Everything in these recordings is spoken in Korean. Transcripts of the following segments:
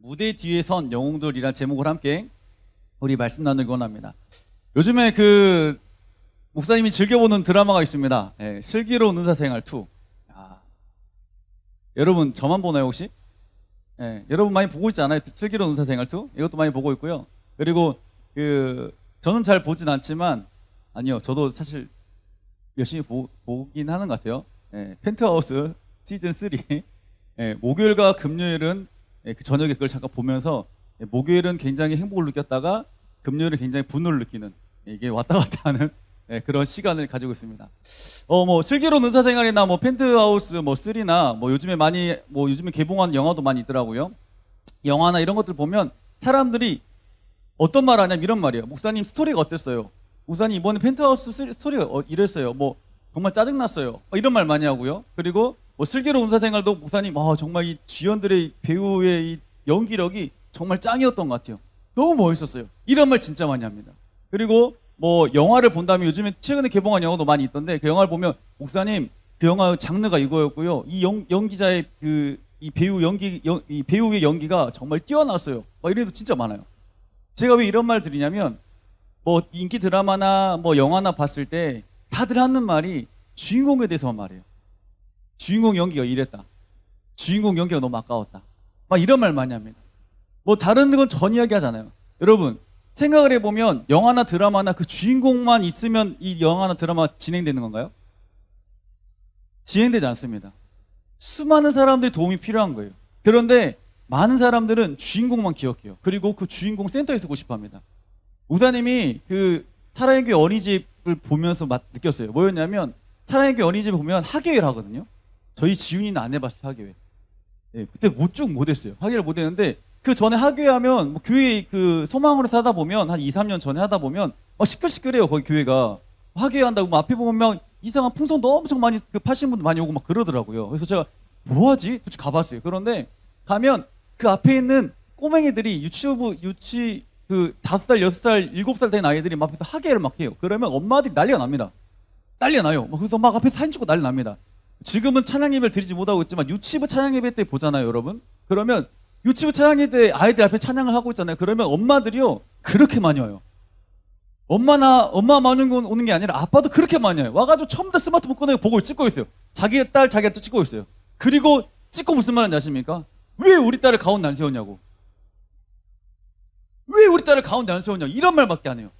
무대 뒤에 선 영웅들이란 제목을 함께 우리 말씀 나누기 원합니다. 요즘에 그 목사님이 즐겨보는 드라마가 있습니다. 슬기로운 의사생활 2. 여러분 저만 보나요 혹시? 여러분 많이 보고 있지 않아요? 슬기로운 의사생활 2? 이것도 많이 보고 있고요. 그리고 저는 잘 보진 않지만 아니요, 저도 사실 열심히 보긴 하는 것 같아요. 펜트하우스 시즌 3. 목요일과 금요일은 그 저녁에 그걸 잠깐 보면서 목요일은 굉장히 행복을 느꼈다가 금요일은 굉장히 분노를 느끼는, 이게 왔다 갔다 하는 그런 시간을 가지고 있습니다. 뭐 슬기로운 의사생활이나 뭐 펜트하우스 뭐 3나 뭐 요즘에 개봉한 영화도 많이 있더라고요. 영화나 이런 것들 보면 사람들이 어떤 말 하냐면 이런 말이에요. 목사님 스토리가 어땠어요? 목사님 이번에 펜트하우스 스토리가 이랬어요. 뭐 정말 짜증났어요. 이런 말 많이 하고요. 그리고 뭐 슬기로운 의사생활도 목사님 정말 이 주연들의 배우의 이 연기력이 정말 짱이었던 것 같아요. 너무 멋있었어요. 이런 말 진짜 많이 합니다. 그리고 뭐 영화를 본다면 요즘에 최근에 개봉한 영화도 많이 있던데 그 영화를 보면 목사님 그 영화 장르가 이거였고요. 이 연기자의 이 배우의 연기가 정말 뛰어났어요. 이래도 진짜 많아요. 제가 왜 이런 말 드리냐면 뭐 인기 드라마나 뭐 영화나 봤을 때 다들 하는 말이 주인공에 대해서만 말해요. 주인공 연기가 이랬다. 주인공 연기가 너무 아까웠다. 이런 말 많이 합니다. 뭐 다른 건 전 이야기 하잖아요. 여러분 생각을 해보면 영화나 드라마나 그 주인공만 있으면 이 영화나 드라마 진행되는 건가요? 진행되지 않습니다. 수많은 사람들이 도움이 필요한 거예요. 그런데 많은 사람들은 주인공만 기억해요. 그리고 그 주인공 센터에 서고 싶어 합니다. 목사님이 사랑의 교회 어린이집을 보면서 느꼈어요. 뭐였냐면 사랑의 교회 어린이집을 보면 학예회를 하거든요. 저희 지훈이는 안 해봤어요, 학예회. 그때 쭉 못했어요. 학예를 못했는데 그 전에 학예회 하면 뭐 교회 소망으로 사다 보면 한 2, 3년 전에 하다 보면 시끌시끌해요. 거기 교회가 학예회 한다고 앞에 보면 이상한 풍선도 엄청 많이 파신 분들 많이 오고 막 그러더라고요. 그래서 제가 뭐하지? 도대체 가봤어요. 그런데 가면 그 앞에 있는 꼬맹이들이 5살, 6살, 7살 된 아이들이 막 앞에서 학예를 막 해요. 그러면 엄마들이 난리가 납니다. 난리가 나요. 그래서 막 앞에서 사진 찍고 난리 납니다. 지금은 찬양 예배를 드리지 못하고 있지만 유치부 찬양 예배 때 보잖아요, 여러분. 그러면 유치부 찬양 예배 때 아이들 앞에 찬양을 하고 있잖아요. 그러면 엄마들이요 그렇게 많이 와요. 엄마 많이 오는 게 아니라 아빠도 그렇게 많이 와요. 와가지고 처음부터 스마트폰 꺼내고 보고 찍고 있어요. 자기 딸 찍고 있어요. 그리고 찍고 무슨 말 하는지 아십니까? 왜 우리 딸을 가운데 안 세웠냐고. 왜 우리 딸을 가운데 안 세웠냐고. 이런 말밖에 안 해요.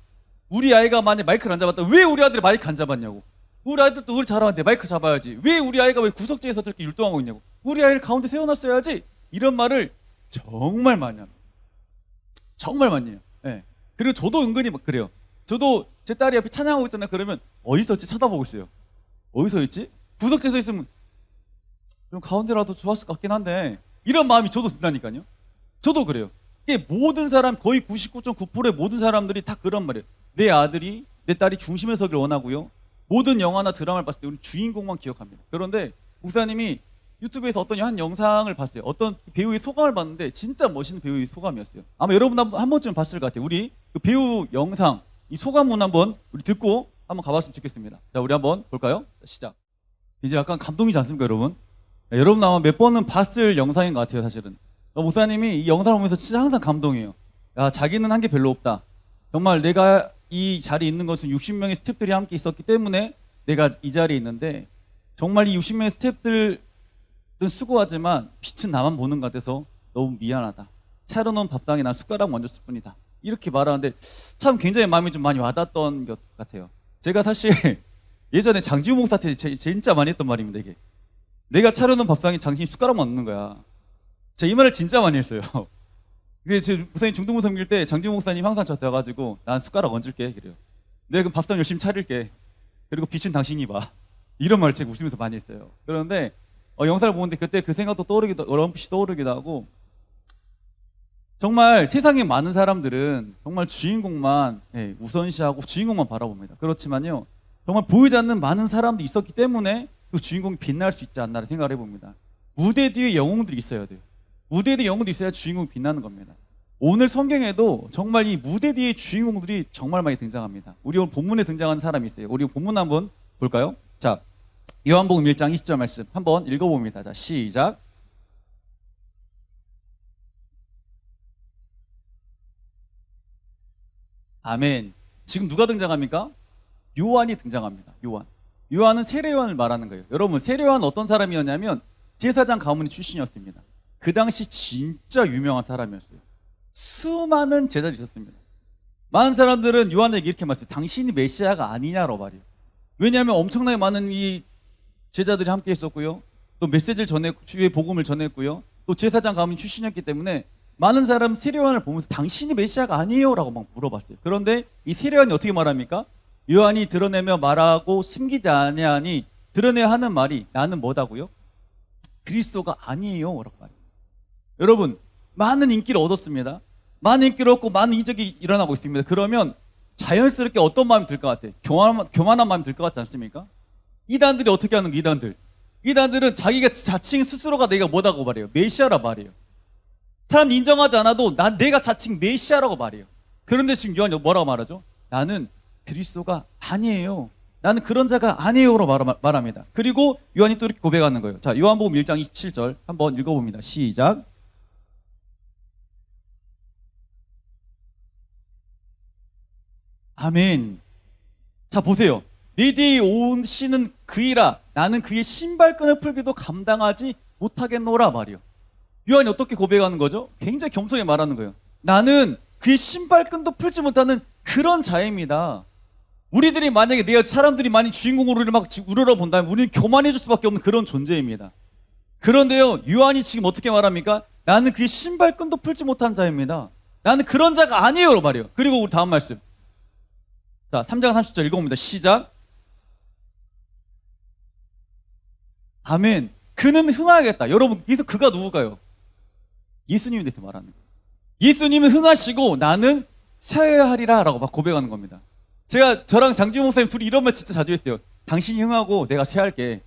우리 아이가 만약 마이크를 안 잡았다. 왜 우리 아들이 마이크 안 잡았냐고. 우리 아이들도 우리 잘하는데 마이크 잡아야지. 왜 우리 아이가 왜 구석지에서 저렇게 율동하고 있냐고. 우리 아이를 가운데 세워놨어야지. 이런 말을 정말 많이 합니다. 정말 많이 해요. 그리고 저도 은근히 막 그래요. 저도 제 딸이 옆에 찬양하고 있잖아요. 그러면 어디 있었지? 쳐다보고 있어요. 어디서 있지? 구석지에서 있으면 좀 가운데라도 좋았을 것 같긴 한데 이런 마음이 저도 든다니까요. 저도 그래요. 이게 모든 사람 거의 99.9%의 모든 사람들이 다 그런 말이에요. 내 아들이 내 딸이 중심에 서길 원하고요. 모든 영화나 드라마를 봤을 때 우리 주인공만 기억합니다. 그런데 목사님이 유튜브에서 어떤 한 영상을 봤어요. 어떤 배우의 소감을 봤는데 진짜 멋있는 배우의 소감이었어요. 아마 여러분 한 번쯤 봤을 것 같아요. 우리 그 배우 영상 이 소감문 한번 우리 듣고 한번 가봤으면 좋겠습니다. 자, 우리 한번 볼까요? 시작. 이제 약간 감동이지 않습니까, 여러분? 여러분 아마 몇 번은 봤을 영상인 것 같아요, 사실은. 목사님이 이 영상을 보면서 진짜 항상 감동이에요. 자기는 한 게 별로 없다. 정말 내가 이 자리에 있는 것은 60명의 스태프들이 함께 있었기 때문에 내가 이 자리에 있는데 정말 이 60명의 스태프들은 수고하지만 빛은 나만 보는 것 같아서 너무 미안하다. 차려놓은 밥상에 난 숟가락 먼저 쓸 뿐이다. 이렇게 말하는데 참 굉장히 마음이 좀 많이 와닿았던 것 같아요. 제가 사실 예전에 장지우 목사한테 진짜 많이 했던 말입니다. 이게 내가 차려놓은 밥상에 당신이 숟가락만 넣는 거야. 제가 이 말을 진짜 많이 했어요. 근데 제 목사님 중등부 섬길 때 장지우 목사님 항상 저한테 와가지고 난 숟가락 얹을게 그래요. 내가 그럼 밥상 열심히 차릴게. 그리고 빛은 당신이 봐. 이런 말을 제가 웃으면서 많이 했어요. 그런데 영상을 보는데 그때 그 생각도 어렴풋이 떠오르기도 하고 정말 세상에 많은 사람들은 정말 주인공만 우선시하고 주인공만 바라봅니다. 그렇지만요 정말 보이지 않는 많은 사람들이 있었기 때문에 그 주인공이 빛날 수 있지 않나 생각을 해봅니다. 무대 뒤에 영웅들이 있어야 돼요. 무대 뒤에 영웅들이 있어야 주인공이 빛나는 겁니다. 오늘 성경에도 정말 이 무대 뒤에 주인공들이 정말 많이 등장합니다. 우리 오늘 본문에 등장하는 사람이 있어요. 우리 본문 한번 볼까요? 자, 요한복음 1장 20절 말씀 한번 읽어봅니다. 자, 시작. 아멘. 지금 누가 등장합니까? 요한이 등장합니다. 요한. 요한은 세례 요한을 말하는 거예요. 여러분, 세례 요한은 어떤 사람이었냐면 제사장 가문의 출신이었습니다. 그 당시 진짜 유명한 사람이었어요. 수많은 제자들이 있었습니다. 많은 사람들은 요한에게 이렇게 말했어요. 당신이 메시아가 아니냐로 말이에요. 왜냐하면 엄청나게 많은 이 제자들이 함께 있었고요. 또 메시지를 전했고, 주의 복음을 전했고요. 또 제사장 가문 출신이었기 때문에 많은 사람 세례 요한을 보면서 당신이 메시아가 아니에요 라고 막 물어봤어요. 그런데 이 세례 요한이 어떻게 말합니까? 요한이 드러내며 말하고 숨기지 아니하니 드러내야 하는 말이 나는 뭐다고요? 그리스도가 아니에요 라고 말해요. 여러분, 많은 인기를 얻었습니다. 많은 인기를 얻고 많은 이적이 일어나고 있습니다. 그러면 자연스럽게 어떤 마음이 들 것 같아요? 교만한 마음이 들 것 같지 않습니까? 이단들이 어떻게 하는 거예요? 이단들은 자기가 자칭 스스로가 내가 뭐다고 말해요? 메시아라 말해요. 사람 인정하지 않아도 내가 자칭 메시아라고 말해요. 그런데 지금 요한이 뭐라고 말하죠? 나는 그리스도가 아니에요. 나는 그런 자가 아니에요로 말합니다. 그리고 요한이 또 이렇게 고백하는 거예요. 자, 요한복음 1장 27절 한번 읽어봅니다. 시작. 아멘. 자, 보세요. 내 뒤에 오시는 그이라 나는 그의 신발끈을 풀기도 감당하지 못하겠노라 말이요. 요한이 어떻게 고백하는 거죠? 굉장히 겸손히 말하는 거예요. 나는 그의 신발끈도 풀지 못하는 그런 자입니다. 우리들이 만약에 사람들이 많이 주인공으로 막 우러러 본다면 우리는 교만해질 수밖에 없는 그런 존재입니다. 그런데요, 요한이 지금 어떻게 말합니까? 나는 그의 신발끈도 풀지 못한 자입니다. 나는 그런 자가 아니에요 말이에요. 그리고 우리 다음 말씀. 자, 3장 30절 읽어봅니다. 시작. 아멘. 그는 흥하겠다. 여러분, 여기서 그가 누굴까요? 예수님에 대해서 말하는 거예요. 예수님은 흥하시고 나는 쇠해야 하리라 라고 막 고백하는 겁니다. 저랑 장주 목사님 둘이 이런 말 진짜 자주 했어요. 당신이 흥하고 내가 쇠할게.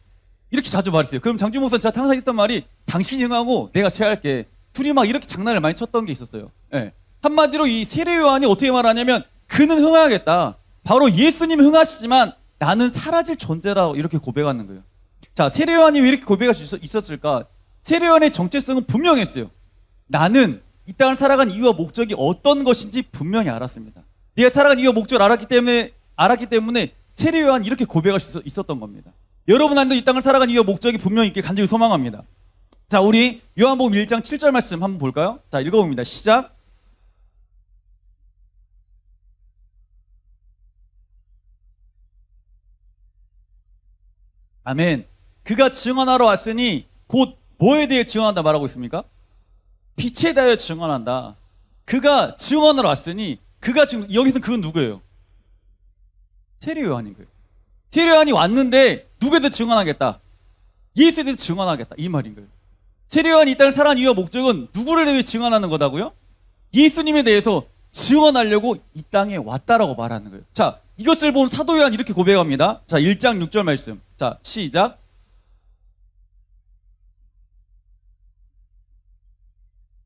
이렇게 자주 말했어요. 그럼 장주 목사님 제가 항상 했던 말이 당신이 흥하고 내가 쇠할게. 둘이 막 이렇게 장난을 많이 쳤던 게 있었어요. 네. 한마디로 이 세례 요한이 어떻게 말하냐면 그는 흥하겠다. 바로 예수님이 흥하시지만 나는 사라질 존재라고 이렇게 고백하는 거예요. 자, 세례 요한이 왜 이렇게 고백할 수 있었을까? 세례 요한의 정체성은 분명했어요. 나는 이 땅을 살아간 이유와 목적이 어떤 것인지 분명히 알았습니다. 내가 살아간 이유와 목적을 알았기 때문에 세례 요한이 이렇게 고백할 수 있었던 겁니다. 여러분 안에도 이 땅을 살아간 이유와 목적이 분명히 있길 간절히 소망합니다. 자, 우리 요한복음 1장 7절 말씀 한번 볼까요? 자, 읽어봅니다. 시작. 아멘. 그가 증언하러 왔으니 곧 뭐에 대해 증언한다 말하고 있습니까? 빛에 대하여 증언한다. 그가 증언하러 왔으니 그가 지금 여기서 그건 누구예요? 세례 요한인 거예요. 세례 요한이 왔는데 누구에 대해 증언하겠다? 예수에 대해서 증언하겠다 이 말인 거예요. 세례 요한이 이 땅을 살아간 이유와 목적은 누구를 위해 증언하는 거다고요? 예수님에 대해서 증언하려고 이 땅에 왔다라고 말하는 거예요. 자, 이것을 본 사도 요한 이렇게 고백합니다. 자, 1장 6절 말씀. 자, 시작.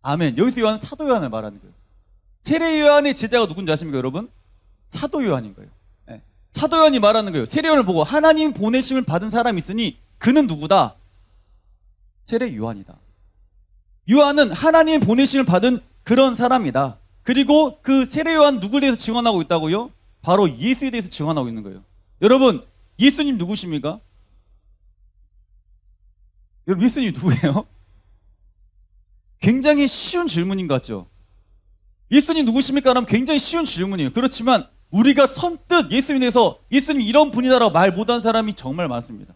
아멘. 여기서 요한은 사도 요한을 말하는 거예요. 세례 요한의 제자가 누군지 아십니까, 여러분? 사도 요한인 거예요. 네. 사도 요한이 말하는 거예요. 세례 요한을 보고 하나님 보내심을 받은 사람이 있으니 그는 누구다? 세례 요한이다. 요한은 하나님 보내심을 받은 그런 사람이다. 그리고 그 세례 요한 누구에 대해서 증언하고 있다고요? 바로 예수에 대해서 증언하고 있는 거예요. 여러분, 예수님 누구십니까? 여러분, 예수님 누구예요? 굉장히 쉬운 질문인 것 같죠? 예수님 누구십니까? 라면 굉장히 쉬운 질문이에요. 그렇지만 우리가 선뜻 예수님에 대해서 예수님 이런 분이다라고 말 못한 사람이 정말 많습니다.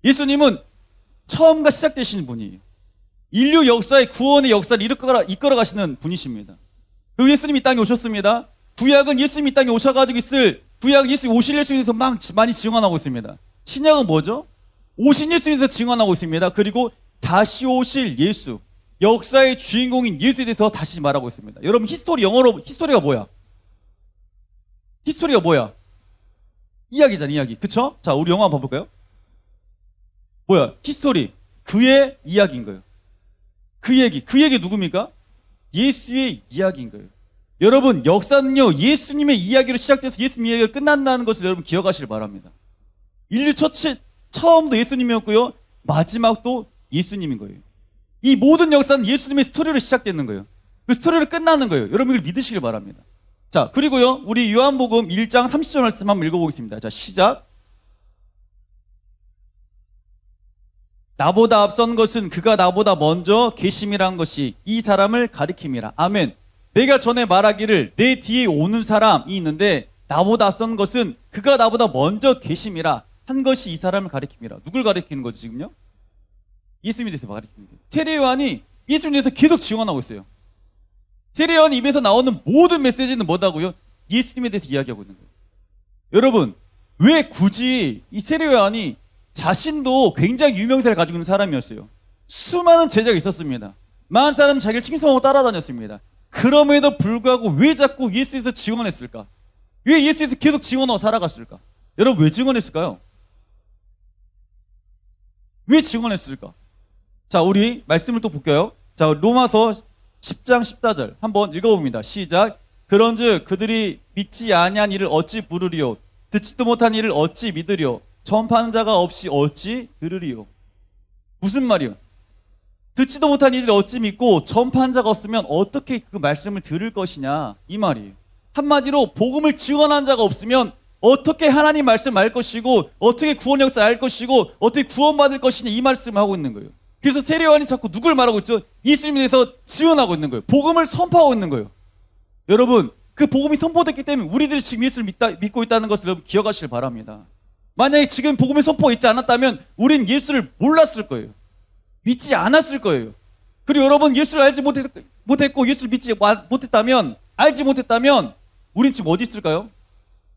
예수님은 처음과 시작되시는 분이에요. 인류 역사의 구원의 역사를 이끌어 가시는 분이십니다. 그리고 예수님이 이 땅에 오셨습니다. 구약은 예수님이 이 땅에 오셔가지고 구약은 예수님 오실 예수님에 대해서 막 많이 증언하고 있습니다. 신약은 뭐죠? 오신 예수님에 대해서 증언하고 있습니다. 그리고 다시 오실 예수, 역사의 주인공인 예수에 대해서 다시 말하고 있습니다. 여러분, 영어로 히스토리가 뭐야? 히스토리가 뭐야? 이야기잖아, 이야기. 그쵸? 자, 우리 영화 한번 봐볼까요? 뭐야? 히스토리. 그의 이야기인 거예요. 그 얘기 누굽니까? 예수의 이야기인 거예요. 여러분, 역사는요, 예수님의 이야기로 시작돼서 예수님 이야기가 끝난다는 것을 여러분 기억하시길 바랍니다. 인류 처음도 예수님이었고요, 마지막도 예수님인 거예요. 이 모든 역사는 예수님의 스토리로 시작되는 거예요. 그 스토리로 끝나는 거예요. 여러분, 이걸 믿으시길 바랍니다. 자, 그리고요, 우리 요한복음 1장 30절 말씀 한번 읽어보겠습니다. 자, 시작. 나보다 앞선 것은 그가 나보다 먼저 계심이란 것이 이 사람을 가리킴이라. 아멘. 내가 전에 말하기를 내 뒤에 오는 사람이 있는데 나보다 앞선 것은 그가 나보다 먼저 계심이라 한 것이 이 사람을 가리킴이라. 누굴 가리키는 거죠 지금요? 예수님에 대해서 가리키는 거예요. 세례 요한이 예수님에 대해서 계속 증언하고 있어요. 세례 요한 입에서 나오는 모든 메시지는 뭐다고요? 예수님에 대해서 이야기하고 있는 거예요. 여러분, 왜 굳이 이 세례 요한이 자신도 굉장히 유명세를 가지고 있는 사람이었어요. 수많은 제자가 있었습니다. 많은 사람은 자기를 칭송하고 따라다녔습니다. 그럼에도 불구하고 왜 자꾸 예수에서 증언했을까? 왜 예수에서 계속 증언하고 살아갔을까? 여러분, 왜 증언했을까요? 왜 증언했을까? 자, 우리 말씀을 또 볼게요. 자, 로마서 10장 14절 한번 읽어봅니다. 시작. 그런즉 그들이 믿지 아니한 이를 어찌 부르리요? 듣지도 못한 이를 어찌 믿으리요? 전파하는 자가 없이 어찌 들으리요? 무슨 말이요? 듣지도 못한 이들이 어찌 믿고 전파한 자가 없으면 어떻게 그 말씀을 들을 것이냐, 이 말이에요. 한마디로 복음을 증언한 자가 없으면 어떻게 하나님 말씀 알 것이고 어떻게 구원 역사 알 것이고 어떻게 구원받을 것이냐, 이 말씀을 하고 있는 거예요. 그래서 세례 요한이 자꾸 누굴 말하고 있죠? 예수님에 대해서 증언하고 있는 거예요. 복음을 선포하고 있는 거예요. 여러분, 그 복음이 선포됐기 때문에 우리들이 지금 예수를 믿고 있다는 것을 여러분 기억하시길 바랍니다. 만약에 지금 복음의 선포가 있지 않았다면 우린 예수를 몰랐을 거예요. 믿지 않았을 거예요. 그리고 여러분, 예수를 알지 못했고 예수를 믿지 못했다면, 알지 못했다면 우린 지금 어디 있을까요?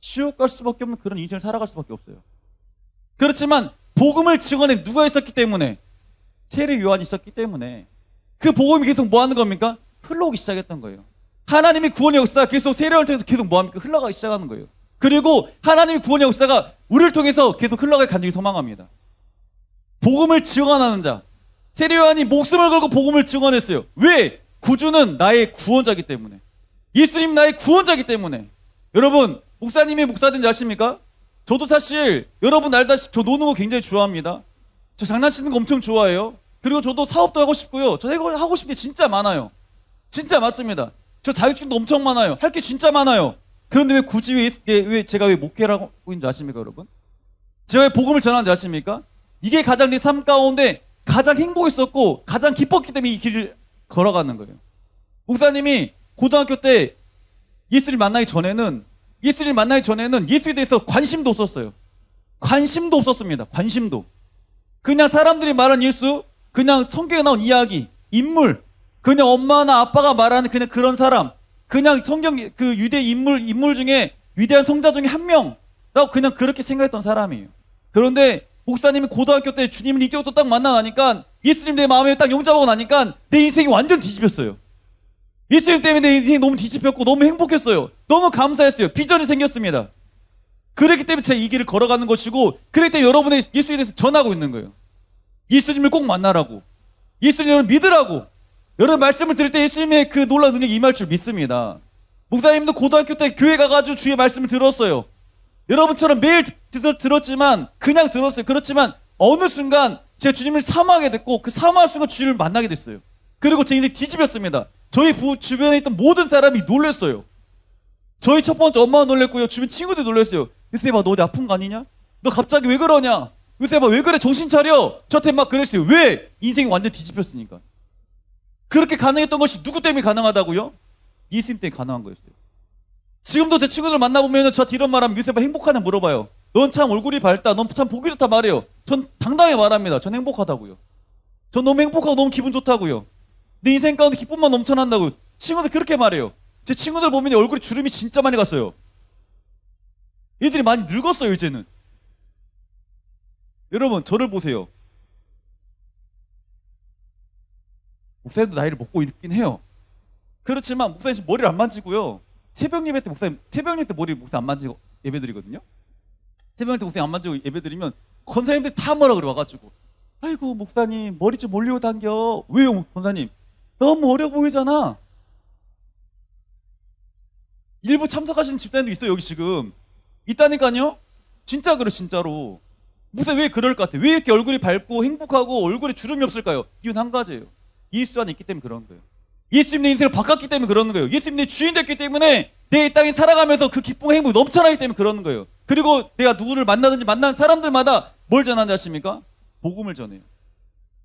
지옥 갈 수밖에 없는 그런 인생을 살아갈 수밖에 없어요. 그렇지만 복음을 증언해 누가 있었기 때문에? 세례 요한이 있었기 때문에 그 복음이 계속 뭐 하는 겁니까? 흘러오기 시작했던 거예요. 하나님의 구원의 역사가 계속 세례 요한을 통해서 계속 뭐 합니까? 흘러가기 시작하는 거예요. 그리고 하나님의 구원의 역사가 우리를 통해서 계속 흘러갈 간절히 소망합니다. 복음을 증언하는 자, 세례 요한이 목숨을 걸고 복음을 증언했어요. 왜? 구주는 나의 구원자이기 때문에. 예수님 나의 구원자이기 때문에. 여러분, 목사님이 목사된지 아십니까? 저도 사실 여러분 알다시피 저 노는 거 굉장히 좋아합니다. 저 장난치는 거 엄청 좋아해요. 그리고 저도 사업도 하고 싶고요. 저 하고 싶은 게 진짜 많아요. 진짜 많습니다. 저 자격증도 엄청 많아요. 할 게 진짜 많아요. 그런데 왜 굳이 왜 제가 왜 목회를 하고 있는지 아십니까, 여러분? 제가 왜 복음을 전하는지 아십니까? 이게 가장 내 삶 가운데 가장 행복했었고 가장 기뻤기 때문에 이 길을 걸어가는 거예요. 목사님이 고등학교 때 예수를 만나기 전에는 예수에 대해서 관심도 없었어요. 관심도 없었습니다. 관심도. 그냥 사람들이 말하는 예수, 그냥 성경에 나온 이야기, 인물, 그냥 엄마나 아빠가 말하는 그냥 그런 사람, 그냥 성경 그 유대 인물 중에 위대한 성자 중에 한 명라고 그냥 그렇게 생각했던 사람이에요. 그런데 목사님이 고등학교 때 주님을 인격으로 딱 만나니까 예수님 내 마음에 딱 영접하고 나니까 내 인생이 완전 뒤집혔어요. 예수님 때문에 내 인생이 너무 뒤집혔고 너무 행복했어요. 너무 감사했어요. 비전이 생겼습니다. 그렇기 때문에 제가 이 길을 걸어가는 것이고, 그렇기 때문에 여러분의 예수님에 대해서 전하고 있는 거예요. 예수님을 꼭 만나라고, 예수님을 믿으라고. 여러분 말씀을 들을 때 예수님의 그 놀라운 능력이 임할 줄 믿습니다. 목사님도 고등학교 때 교회 가가지고 주의 말씀을 들었어요. 여러분처럼 매일 들었지만 그냥 들었어요. 그렇지만 어느 순간 제가 주님을 사모하게 됐고 그 사모할 순간 주님을 만나게 됐어요. 그리고 제 인생이 뒤집혔습니다. 저희 주변에 있던 모든 사람이 놀랐어요. 저희 첫 번째 엄마가 놀랐고요. 주변 친구들이 놀랐어요. 요셉아, 너 어디 아픈 거 아니냐? 너 갑자기 왜 그러냐? 요셉아, 왜 그래? 정신 차려. 저한테 막 그랬어요. 왜? 인생이 완전 뒤집혔으니까. 그렇게 가능했던 것이 누구 때문에 가능하다고요? 예수님 때문에 가능한 거였어요. 지금도 제 친구들 만나보면 저한테 이런 말하면, 요셉아 행복하냐 물어봐요. 넌 참 얼굴이 밝다. 넌 참 보기 좋다 말해요. 전 당당히 말합니다. 전 행복하다고요. 전 너무 행복하고 너무 기분 좋다고요. 내 인생 가운데 기쁨만 넘쳐난다고요. 친구들 그렇게 말해요. 제 친구들 보면 얼굴에 주름이 진짜 많이 갔어요. 얘들이 많이 늙었어요, 이제는. 여러분, 저를 보세요. 목사님도 나이를 먹고 있긴 해요. 그렇지만 목사님 지금 머리를 안 만지고요. 새벽 예배 때 머리 목사 안 만지고 예배드리거든요. 새벽 때 목사님 안 만지고 예배드리면 권사님들 다 뭐라 그래 와가지고, 아이고 목사님 머리 좀 올리고 당겨. 왜요 권사님? 너무 어려 보이잖아. 일부 참석하시는 집단도 있어요. 여기 지금 있다니까요. 진짜 그래, 진짜로. 목사님 왜 그럴 것 같아? 왜 이렇게 얼굴이 밝고 행복하고 얼굴에 주름이 없을까요? 이유는 한 가지예요. 예수 안에 있기 때문에 그런 거예요. 예수님 내 인생을 바꿨기 때문에 그러는 거예요. 예수님 내 주인 됐기 때문에 내 이 땅에 살아가면서 그 기쁨과 행복이 넘쳐나기 때문에 그러는 거예요. 그리고 내가 누구를 만나든지 만난 사람들마다 뭘 전하는지 아십니까? 복음을 전해요.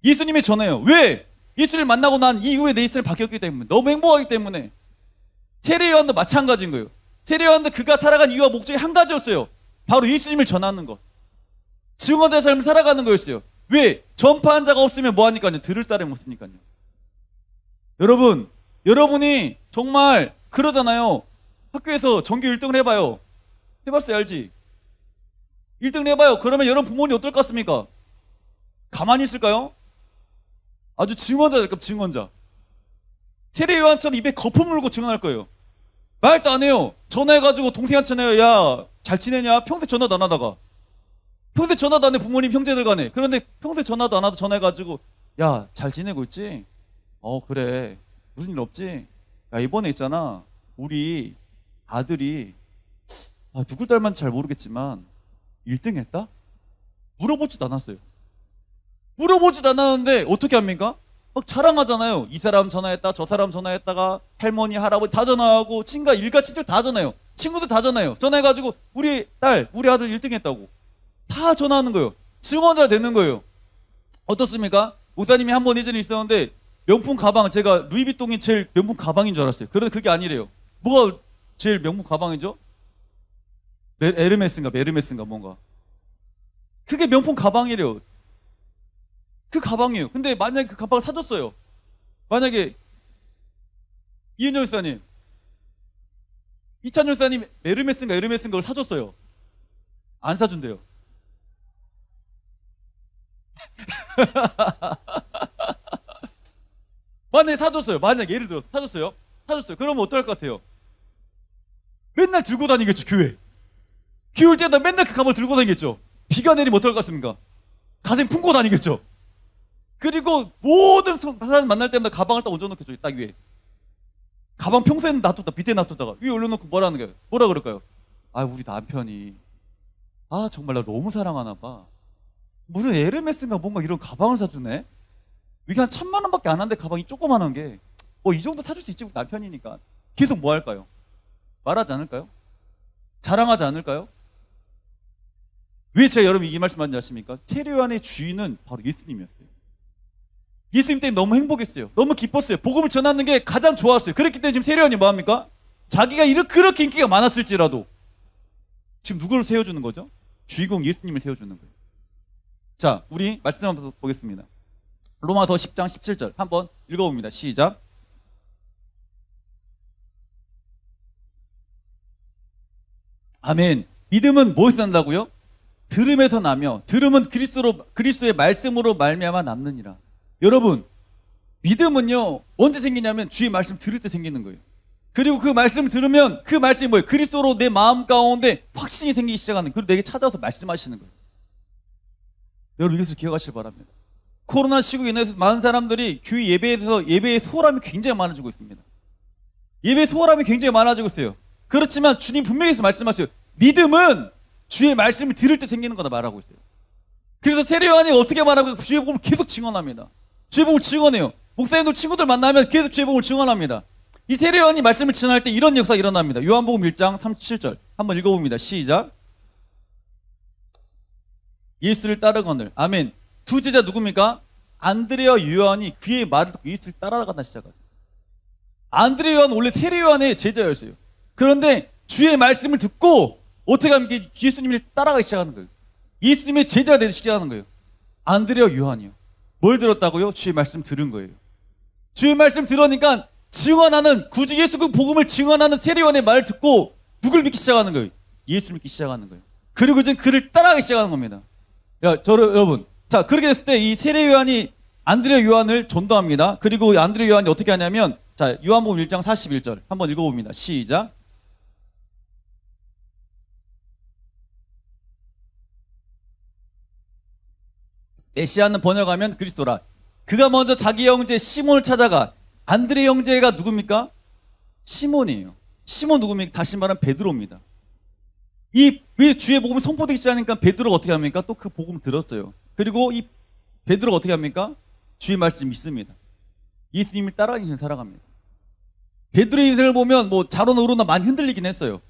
예수님이 전해요. 왜? 예수를 만나고 난 이후에 내 인생이 바뀌었기 때문에, 너무 행복하기 때문에. 세례 요한도 마찬가지인 거예요. 세례 요한도 그가 살아간 이유와 목적이 한 가지였어요. 바로 예수님을 전하는 것. 증언자의 삶을 살아가는 거였어요. 왜? 전파한 자가 없으면 뭐하니까요? 들을 사람이 없으니까요. 여러분이 정말 그러잖아요. 학교에서 전교 1등을 해봐요. 해봤어요, 알지? 1등을 해봐요. 그러면 여러분 부모님 어떨 것 같습니까? 가만히 있을까요? 아주 증언자일까, 증언자. 세례 요한처럼 입에 거품 물고 증언할 거예요. 말도 안 해요. 전화해가지고 동생한테 전화해요. 야, 잘 지내냐? 평소에 전화도 안 하다가. 평소에 전화도 안 해, 부모님, 형제들 간에. 그런데 평소에 전화도 안 하도 전화해가지고, 야, 잘 지내고 있지? 그래. 무슨 일 없지? 야, 이번에 있잖아. 우리 아들이, 누굴 닮았는지 잘 모르겠지만, 1등 했다? 물어보지도 않았어요. 물어보지도 않았는데, 어떻게 합니까? 막 자랑하잖아요. 이 사람 전화했다, 저 사람 전화했다가, 할머니, 할아버지 다 전화하고, 친가, 일가, 친척 다 전화해요. 친구들 다 전화해요. 전화해가지고, 우리 딸, 우리 아들 1등 했다고. 다 전화하는 거예요. 증언자 되는 거예요. 어떻습니까? 목사님이 한 번 예전에 있었는데, 명품 가방, 제가 루이비통이 제일 명품 가방인 줄 알았어요. 그런데 그게 아니래요. 뭐가 제일 명품 가방이죠? 메르메스인가 뭔가. 그게 명품 가방이래요. 그 가방이에요. 근데 만약에 그 가방을 사줬어요. 만약에 이은정 열사님, 이찬 열사님 에르메스인가를 사줬어요. 안 사준대요. 만약에 사줬어요. 만약에 예를 들어 사줬어요. 그러면 어떨 것 같아요? 맨날 들고 다니겠죠, 교회. 비 올 때마다 맨날 그 가방을 들고 다니겠죠. 비가 내리면 어떨 것 같습니까? 가슴 품고 다니겠죠. 그리고 모든 사람 만날 때마다 가방을 딱 얹어놓겠죠, 딱 위에. 가방 평소에는 놔뒀다, 밑에 놔뒀다가 위에 올려놓고 뭐라 그럴까요? 우리 남편이 정말 나 너무 사랑하나 봐. 무슨 에르메스인가 뭔가 이런 가방을 사주네. 이게 한 1,000만 원밖에 안 하는데 가방이 조그만한 게 이 정도 사줄 수 있지, 남편이니까. 계속 뭐 할까요? 말하지 않을까요? 자랑하지 않을까요? 왜 제가 여러분 이 말씀 하는지 아십니까? 세례 요한의 주인은 바로 예수님이었어요. 예수님 때문에 너무 행복했어요. 너무 기뻤어요. 복음을 전하는 게 가장 좋았어요. 그렇기 때문에 지금 세례 요한이 뭐합니까? 자기가 그렇게 인기가 많았을지라도 지금 누구를 세워주는 거죠? 주인공 예수님을 세워주는 거예요. 자, 우리 말씀 한번 보겠습니다. 로마서 10장 17절 한번 읽어봅니다. 시작. 아멘. 믿음은 무엇에서 난다고요? 들음에서 나며, 들음은 그리스도의 말씀으로 말미암아 남느니라. 여러분, 믿음은요 언제 생기냐면 주의 말씀 들을 때 생기는 거예요. 그리고 그 말씀을 들으면 그 말씀이 뭐예요? 그리스도로 내 마음 가운데 확신이 생기기 시작하는, 그리고 내게 찾아와서 말씀하시는 거예요. 여러분, 이것을 기억하시기 바랍니다. 코로나 시국에 인해서 많은 사람들이 교회 예배의 소홀함이 굉장히 많아지고 있습니다. 예배의 소홀함이 굉장히 많아지고 있어요. 그렇지만 주님 분명히 말씀하세요. 믿음은 주의 말씀을 들을 때 생기는 거다 말하고 있어요. 그래서 세례 요한이 어떻게 말하고 주의 복음을 계속 증언합니다. 주의 복음을 증언해요. 목사님들 친구들 만나면 계속 주의 복음을 증언합니다. 이 세례 요한이 말씀을 증언할 때 이런 역사가 일어납니다. 요한복음 1장 37절 한번 읽어봅니다. 시작. 예수를 따르거늘. 아멘. 두 제자 누굽니까? 안드레와 요한이 그의 말을 듣고 예수를 따라가다 시작하죠. 안드레 요한은 원래 세례 요한의 제자였어요. 그런데 주의 말씀을 듣고 어떻게 하면 예수님을 따라가기 시작하는 거예요. 예수님의 제자가 되기 시작하는 거예요. 안드레와 요한이요. 뭘 들었다고요? 주의 말씀 들은 거예요. 주의 말씀 들으니까 증언하는, 굳이 예수 그 복음을 증언하는 세례 요한의 말을 듣고 누굴 믿기 시작하는 거예요? 예수를 믿기 시작하는 거예요. 그리고 이제 그를 따라가기 시작하는 겁니다. 여러분, 자, 그렇게 됐을 때 이 세례 요한이 안드레 요한을 전도합니다. 그리고 안드레 요한이 어떻게 하냐면, 자, 요한복음 1장 41절 한번 읽어봅니다. 시작. 메시아는 번역하면 그리스도라. 그가 먼저 자기 형제 시몬을 찾아가. 안드레 형제가 누굽니까? 시몬이에요. 시몬 누굽니까? 다시 말하면 베드로입니다. 왜 주의 복음이 선포되기 시작하니까 베드로가 어떻게 합니까? 또 그 복음을 들었어요. 그리고 이 베드로가 어떻게 합니까? 주의 말씀 믿습니다. 예수님을 따라가기 살아갑니다. 베드로의 인생을 보면 뭐 좌로나 우로나 많이 흔들리긴 했어요.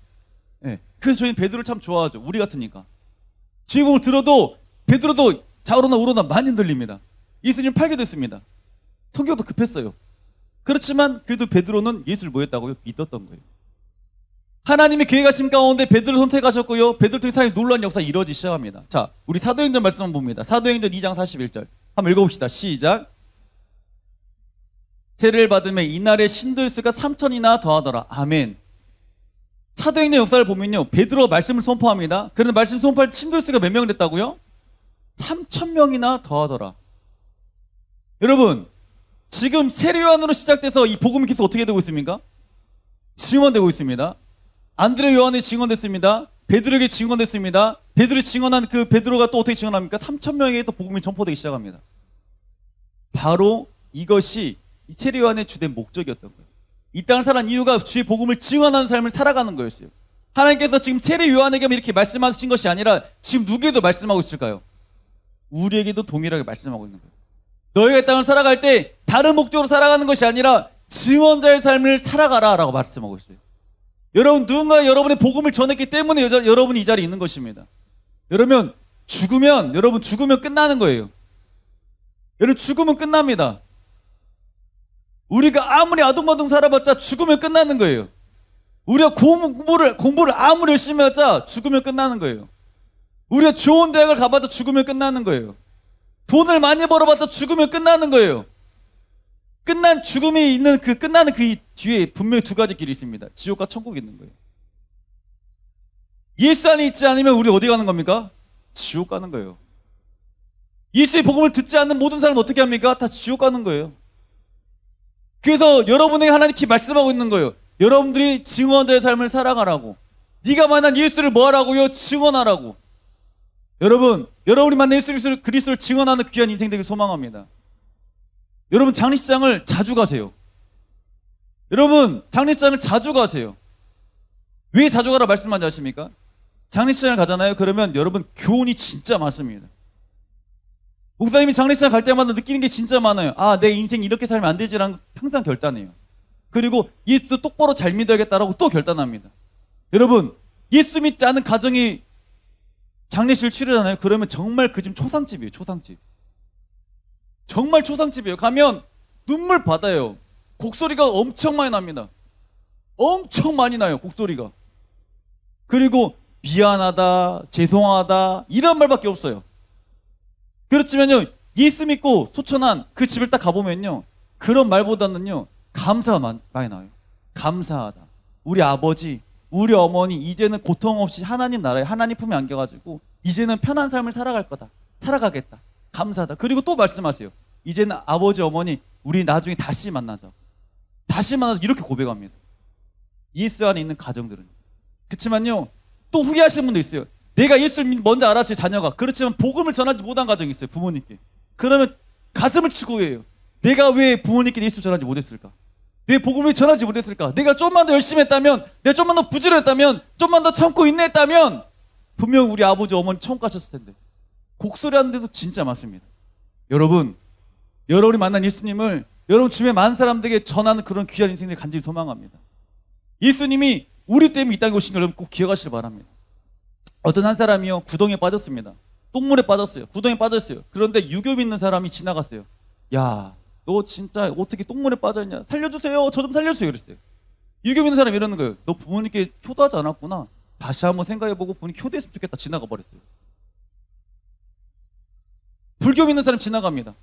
예. 그래서 저희는 베드로를 참 좋아하죠. 우리 같으니까. 지금을 들어도 베드로도 좌로나 우로나 많이 흔들립니다. 예수님 팔게 됐습니다. 성격도 급했어요. 그렇지만 그래도 베드로는 예수를 뭐 했다고요? 믿었던 거예요. 하나님의 계획하심 가운데 베드로를 선택하셨고요. 베드로 통해 사람이 놀라운 역사가 이루어지기 시작합니다. 자, 우리 사도행전 말씀 한번 봅니다. 사도행전 2장 41절. 한번 읽어봅시다. 시작. 세례를 받으면 이날에 신도의 수가 3,000이나 더하더라. 아멘. 사도행전 역사를 보면요. 베드로가 말씀을 선포합니다. 그런데 말씀 선포할 때 신도의 수가 몇 명 됐다고요? 3,000명이나 더하더라. 여러분, 지금 세례요한으로 시작돼서 이 복음이 계속 어떻게 되고 있습니까? 증언되고 있습니다. 안드레 요한이 증언됐습니다. 베드로에게 증언됐습니다. 베드로에 증언한 그 베드로가 또 어떻게 증언합니까? 3,000명에게 또 복음이 전포되기 시작합니다. 바로 이것이 이 세례 요한의 주된 목적이었던 거예요. 이 땅을 살아난 이유가 주의 복음을 증언하는 삶을 살아가는 거였어요. 하나님께서 지금 세례 요한에게만 이렇게 말씀하신 것이 아니라 지금 누구에게도 말씀하고 있을까요? 우리에게도 동일하게 말씀하고 있는 거예요. 너희가 이 땅을 살아갈 때 다른 목적으로 살아가는 것이 아니라 증언자의 삶을 살아가라 라고 말씀하고 있어요. 여러분, 누군가 여러분의 복음을 전했기 때문에 여러분이 이 자리에 있는 것입니다. 여러분 죽으면 끝나는 거예요. 여러분, 죽으면 끝납니다. 우리가 아무리 아둥바둥 살아봤자 죽으면 끝나는 거예요. 우리가 공부를 아무리 열심히 하자 죽으면 끝나는 거예요. 우리가 좋은 대학을 가봤자 죽으면 끝나는 거예요. 돈을 많이 벌어봤자 죽으면 끝나는 거예요. 죽음이 있는 끝나는 그 뒤에 분명히 두 가지 길이 있습니다. 지옥과 천국이 있는 거예요. 예수 안에 있지 않으면 우리 어디 가는 겁니까? 지옥 가는 거예요. 예수의 복음을 듣지 않는 모든 사람은 어떻게 합니까? 다 지옥 가는 거예요. 그래서 여러분에게 하나님께 말씀하고 있는 거예요. 여러분들이 증언자의 삶을 살아가라고. 네가 만난 예수를 뭐 하라고요? 증언하라고. 여러분이 만난 예수 그리스도를 증언하는 귀한 인생 되길 소망합니다. 여러분, 장례식장을 자주 가세요. 왜 자주 가라 말씀하지 않습니까? 장례식장을 가잖아요. 그러면 여러분 교훈이 진짜 많습니다. 목사님이 장례식장 갈 때마다 느끼는 게 진짜 많아요. 아, 내 인생 이렇게 살면 안 되지라는 항상 결단해요. 그리고 예수 똑바로 잘 믿어야겠다라고 또 결단합니다. 여러분, 예수 믿지 않은 가정이 장례식을 치르잖아요. 그러면 정말 그 집 초상집이에요. 초상집. 정말 초상집이에요. 가면 눈물 받아요. 곡소리가 엄청 많이 납니다. 엄청 많이 나요. 곡소리가. 그리고 미안하다, 죄송하다 이런 말밖에 없어요. 그렇지만요, 예수 믿고 소천한 그 집을 딱 가보면요, 그런 말보다는요 감사가 많이 나와요. 감사하다. 우리 아버지, 우리 어머니 이제는 고통 없이 하나님 나라에 하나님 품에 안겨가지고 이제는 편한 삶을 살아갈 거다. 살아가겠다. 감사하다. 그리고 또 말씀하세요. 이제는 아버지, 어머니 우리 나중에 다시 만나자. 다시 만나서 이렇게 고백합니다. 예수 안에 있는 가정들은. 그렇지만요, 또 후회하시는 분도 있어요. 내가 예수를 먼저 알았어요, 자녀가. 그렇지만 복음을 전하지 못한 가정이 있어요, 부모님께. 그러면 가슴을 치고 후회해요. 내가 왜 부모님께 예수 전하지 못했을까? 내 복음을 전하지 못했을까? 내가 좀만 더 열심히 했다면, 내가 좀만 더 부지런했다면, 좀만 더 참고 인내했다면 분명 우리 아버지, 어머니 천국 가셨을 텐데. 곡소리 하는데도 진짜 많습니다. 여러분이 만난 예수님을 여러분 주변에 많은 사람들에게 전하는 그런 귀한 인생을 간절히 소망합니다. 예수님이 우리 때문에 이 땅에 오신 걸 여러분 꼭 기억하시길 바랍니다. 어떤 한 사람이요, 구덩이에 빠졌습니다. 똥물에 빠졌어요. 구덩이에 빠졌어요. 그런데 유교 믿는 사람이 지나갔어요. 야, 너 진짜 어떻게 똥물에 빠졌냐? 살려주세요. 저 좀 살려주세요. 그랬어요. 유교 믿는 사람이 이러는 거예요. 너 부모님께 효도하지 않았구나. 다시 한번 생각해보고 부모님 효도했으면 좋겠다. 지나가 버렸어요. 불교 믿는 사람 지나갑니다.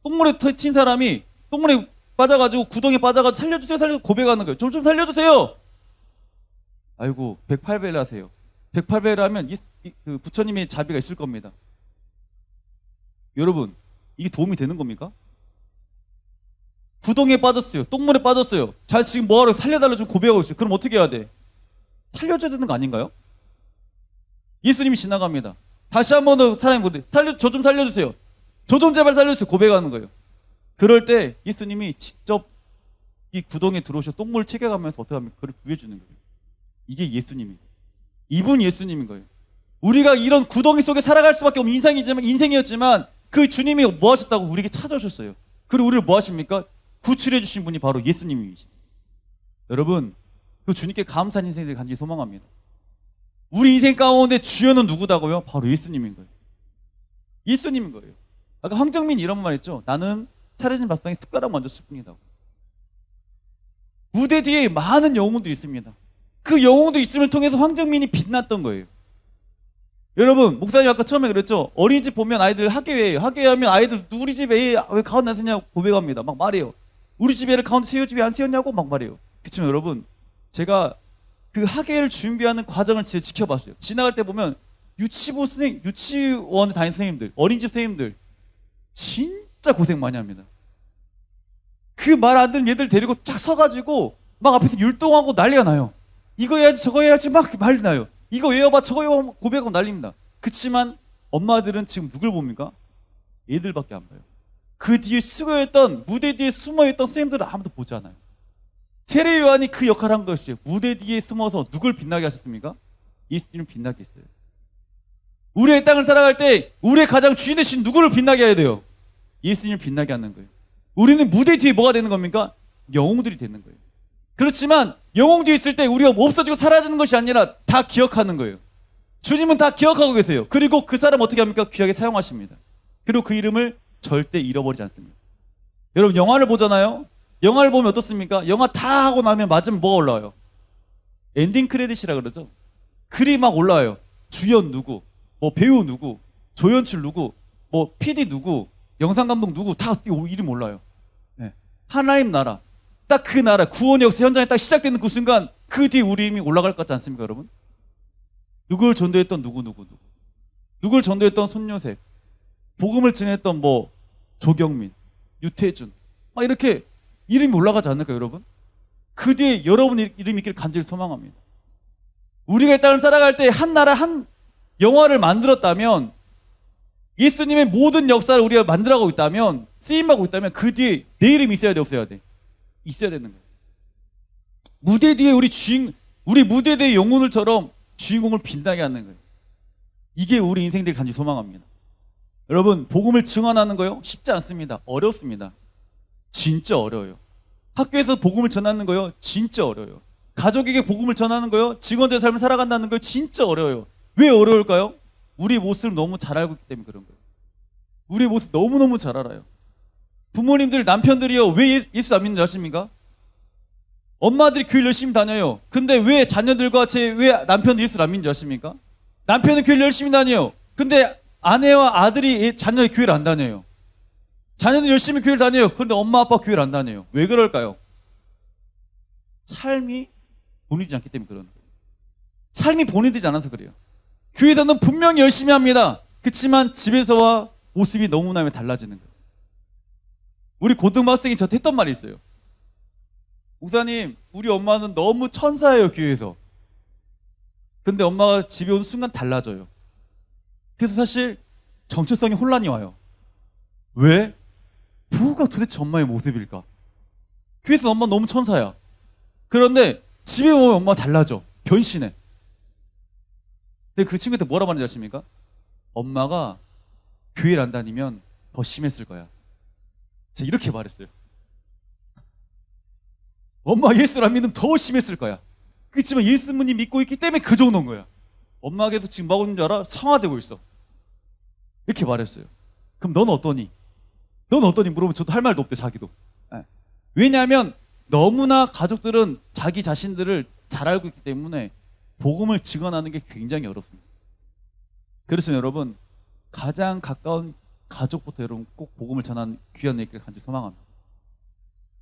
똥물에 튄 사람이 똥물에 빠져가지고 구덩이에 빠져가지고 살려주세요. 고백하는 거예요. 저 좀 살려주세요. 아이고, 108배를 하세요. 108배를 하면 그 부처님의 자비가 있을 겁니다. 여러분, 이게 도움이 되는 겁니까? 구덩이에 빠졌어요. 똥물에 빠졌어요. 자, 지금 뭐하러 살려달라고 좀 고백하고 있어요. 그럼 어떻게 해야 돼? 살려줘야 되는 거 아닌가요? 예수님이 지나갑니다. 다시 한 번 더 사람이 보대. 저 좀 살려주세요. 저 좀 제발 살려주세요. 고백하는 거예요. 그럴 때 예수님이 직접 이 구덩이에 들어오셔 똥물을 튀겨가면서 어떻게 하면 그를 구해주는 거예요. 이게 예수님이에요. 이분 예수님인 거예요. 우리가 이런 구덩이 속에 살아갈 수밖에 없는 인생이었지만 그 주님이 뭐 하셨다고 우리에게 찾아오셨어요. 그리고 우리를 뭐 하십니까? 구출해 주신 분이 바로 예수님이십니다. 여러분, 그 주님께 감사한 인생들이 간절히 소망합니다. 우리 인생 가운데 주연은 누구다고요? 바로 예수님인 거예요. 예수님인 거예요. 아까 황정민이 이런 말 했죠. 나는 차려진 밥상에 숟가락 만졌을 뿐이다. 무대 뒤에 많은 영웅들이 있습니다. 그 영웅들 있음을 통해서 황정민이 빛났던 거예요. 여러분, 목사님 아까 처음에 그랬죠. 어린이집 보면 아이들 학예회예요. 학예회하면 아이들 우리 집 애 왜 가운데 안 세냐고 고백합니다. 막 말해요. 우리 집 애를 가운데 세워주지 왜 안 세웠냐고 막 말해요. 그렇지만 여러분, 제가 그 학예회를 준비하는 과정을 진짜 지켜봤어요. 지나갈 때 보면 유치원에 다니는 선생님들, 어린이집 선생님들 진짜 고생 많이 합니다. 그 말 안 듣는 얘들 데리고 쫙 서가지고 막 앞에서 율동하고 난리가 나요. 이거 해야지 저거 해야지 막 난리 나요. 이거 외워봐 저거 외워봐 고백하고 난립니다. 그치만 엄마들은 지금 누굴 봅니까? 애들밖에 안 봐요. 그 뒤에 숨어있던, 무대 뒤에 숨어있던 선생님들은 아무도 보지 않아요. 세례 요한이 그 역할을 한 것이에요. 무대 뒤에 숨어서 누굴 빛나게 하셨습니까? 예수님을 빛나게 했어요. 우리의 땅을 살아갈 때 우리의 가장 주인 되신 누구를 빛나게 해야 돼요? 예수님을 빛나게 하는 거예요. 우리는 무대 뒤에 뭐가 되는 겁니까? 영웅들이 되는 거예요. 그렇지만 영웅 뒤에 있을 때 우리가 없어지고 사라지는 것이 아니라 다 기억하는 거예요. 주님은 다 기억하고 계세요. 그리고 그 사람 어떻게 합니까? 귀하게 사용하십니다. 그리고 그 이름을 절대 잃어버리지 않습니다. 여러분, 영화를 보잖아요. 영화를 보면 어떻습니까? 영화 다 하고 나면 맞으면 뭐가 올라와요? 엔딩 크레딧이라 그러죠. 글이 막 올라와요. 주연 누구, 뭐 배우 누구, 조연출 누구, 뭐 PD 누구, 영상감독 누구, 다 이름 올라요. 네. 하나님 나라, 딱 그 나라 구원의 역사 현장에 딱 시작되는 그 순간 그 뒤에 우리 이름이 올라갈 것 같지 않습니까, 여러분? 누구를 전도했던 누구, 누구를 전도했던 손요셉, 복음을 전했던 뭐 조경민, 유태준, 막 이렇게 이름이 올라가지 않을까요, 여러분? 그 뒤에 여러분 이름이 있기를 간절히 소망합니다. 우리가 이 땅을 살아갈 때 한 나라 한 영화를 만들었다면, 예수님의 모든 역사를 우리가 만들어가고 있다면, 쓰임하고 있다면 그 뒤에 내 이름이 있어야 돼, 없어야 돼? 있어야 되는 거예요. 무대 뒤에 우리 무대 뒤의 영혼들처럼 주인공을 빛나게 하는 거예요. 이게 우리 인생들이 간절히 소망합니다. 여러분, 복음을 증언하는 거요? 쉽지 않습니다. 어렵습니다. 진짜 어려워요. 학교에서 복음을 전하는 거요? 진짜 어려워요. 가족에게 복음을 전하는 거요? 직원들의 삶을 살아간다는 거요? 진짜 어려워요. 왜 어려울까요? 우리 모습을 너무 잘 알고 있기 때문에 그런 거예요. 우리의 모습 너무너무 잘 알아요. 부모님들, 남편들이요, 왜 예수 안 믿는지 아십니까? 엄마들이 교회를 열심히 다녀요. 근데 왜 자녀들과 왜 남편들이 예수를 안 믿는지 아십니까? 남편은 교회를 열심히 다녀요. 근데 아내와 아들이 자녀의 교회를 안 다녀요. 자녀들 열심히 교회를 다녀요. 그런데 엄마 아빠 교회를 안 다녀요. 왜 그럴까요? 삶이 본이지 않기 때문에 그런 거예요. 삶이 본이되지 않아서 그래요. 교회에서는 분명히 열심히 합니다. 그렇지만 집에서와 모습이 너무나 달라지는 거예요. 우리 고등학생이 저한테 했던 말이 있어요. 목사님, 우리 엄마는 너무 천사예요, 교회에서. 근데 엄마가 집에 오는 순간 달라져요. 그래서 사실 정체성에 혼란이 와요. 왜? 뭐가 도대체 엄마의 모습일까? 교회에서 엄마 너무 천사야. 그런데 집에 오면 엄마가 달라져. 변신해. 근데 그 친구한테 뭐라 말하는지 아십니까? 엄마가 교회를 안 다니면 더 심했을 거야. 제가 이렇게 말했어요. 엄마 예수를 안 믿으면 더 심했을 거야. 그렇지만 예수님이 믿고 있기 때문에 그 정도인 거야. 엄마가 계속 지금 뭐 하고 있는 줄 알아? 성화되고 있어. 이렇게 말했어요. 그럼 넌 어떠니? 넌 어떠니? 물어보면 저도 할 말도 없대, 자기도. 네. 왜냐하면 너무나 가족들은 자기 자신들을 잘 알고 있기 때문에 복음을 증언하는 게 굉장히 어렵습니다. 그래서 여러분, 가장 가까운 가족부터 여러분 꼭 복음을 전하는 귀한 얘기를 간절히 소망합니다.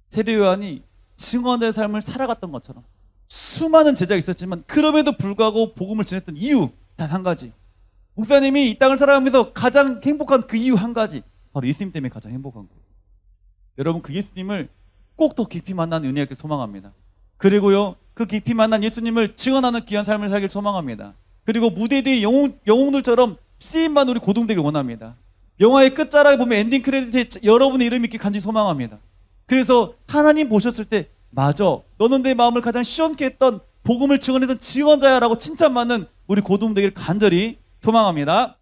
세례 요한이 증언의 삶을 살아갔던 것처럼 수많은 제자가 있었지만 그럼에도 불구하고 복음을 전했던 이유 단 한 가지. 목사님이 이 땅을 살아가면서 가장 행복한 그 이유 한 가지. 바로 예수님 때문에 가장 행복한 거예요. 여러분, 그 예수님을 꼭 더 깊이 만나는 은혜를 소망합니다. 그리고요, 그 깊이 만난 예수님을 증언하는 귀한 삶을 살길 소망합니다. 그리고 무대 뒤의 영웅들처럼 쓰임받는 우리 고등되길 원합니다. 영화의 끝자락에 보면 엔딩 크레딧에 여러분의 이름이 있길 간절히 소망합니다. 그래서 하나님 보셨을 때 맞아, 너는 내 마음을 가장 시원케 했던 복음을 증언했던 증언자야 라고 칭찬받는 우리 고등 되길 간절히 소망합니다.